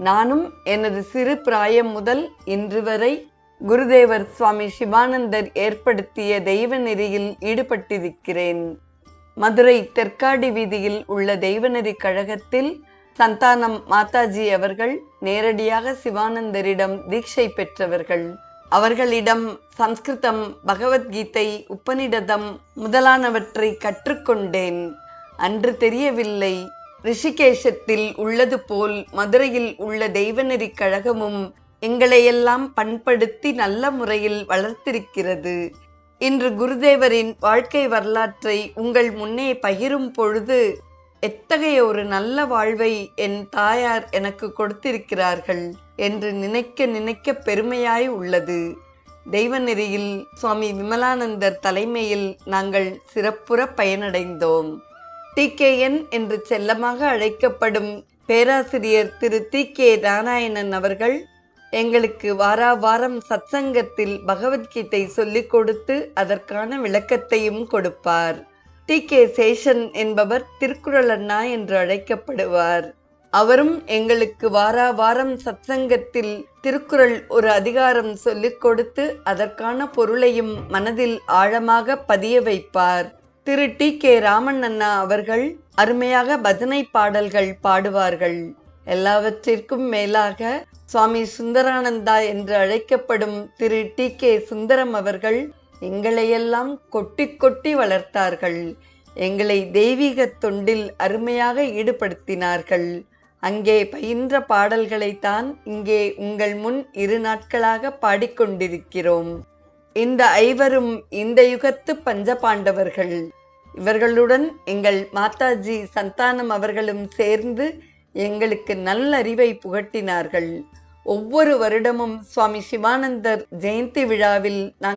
நானும் எனது சிறு பிராயம் முதல் இன்று வரை குருதேவர் சுவாமி சிவானந்தர் ஏற்படுத்திய தெய்வ நெறியில் ஈடுபட்டிருக்கிறேன். மதுரை தெற்காடி வீதியில் உள்ள தெய்வநெறி கழகத்தில் சந்தானம் மாதாஜி அவர்கள் நேரடியாக சிவானந்தரிடம் தீட்சை பெற்றவர்கள். அவர்களிடம் சம்ஸ்கிருதம், பகவத்கீதை, உபநிடதம் முதலானவற்றை கற்றுக்கொண்டேன். அன்று தெரியவில்லை, ரிஷிகேஷத்தில் உள்ளது போல் மதுரையில் உள்ள தெய்வநெறி கழகமும் எங்களையெல்லாம் பண்படுத்தி நல்ல முறையில் வளர்த்திருக்கிறது. இன்று குருதேவரின் வாழ்க்கை வரலாற்றை உங்கள் முன்னே பகிரும் பொழுது எத்தகைய ஒரு நல்ல வாழ்வை என் தாயார் எனக்கு கொடுத்திருக்கிறார்கள் என்று நினைக்க நினைக்க பெருமையாய் உள்ளது. தெய்வநெறியில் சுவாமி விமலானந்தர் தலைமையில் நாங்கள் சிறப்புற பயனடைந்தோம். TKN என்று செல்லமாக அழைக்கப்படும் பேராசிரியர் திரு TK நாராயணன் அவர்கள் எங்களுக்கு வாராவாரம் சத்சங்கத்தில் பகவத்கீதை சொல்லிக் கொடுத்து அதற்கான விளக்கத்தையும் கொடுப்பார். TK சேஷன் என்பவர் திருக்குறள் அண்ணா என்று அழைக்கப்படுவார். அவரும் எங்களுக்கு வாராவாரம் சத்சங்கத்தில் திருக்குறள் ஒரு அதிகாரம் சொல்லிக் கொடுத்து அதற்கான பொருளையும் மனதில் ஆழமாக பதிய வைப்பார். திரு TK ராமன் அண்ணா அவர்கள் அருமையாக பஜனை பாடல்கள் பாடுவார்கள். எல்லாவற்றிற்கும் மேலாக சுவாமி சுந்தரானந்தா என்று அழைக்கப்படும் திரு TK சுந்தரம் அவர்கள் எங்களையெல்லாம் கொட்டி கொட்டி வளர்த்தார்கள். எங்களை தெய்வீக தொண்டில் அருமையாக ஈடுபடுத்தினார்கள். அங்கே பயின்ற பாடல்களைத்தான் இங்கே உங்கள் முன் 2 நாட்களாக பாடிக்கொண்டிருக்கிறோம். இந்த ஐவரும் இந்த யுகத்து பஞ்சபாண்டவர்கள். இவர்களுடன் எங்கள் மாதாஜி சந்தானம் அவர்களும் சேர்ந்து எங்களுக்கு நல்லறிவை புகட்டினார்கள். ஒவ்வொரு வருடமும் சுவாமி சிவானந்தர் ஜெயந்தி விழாவில்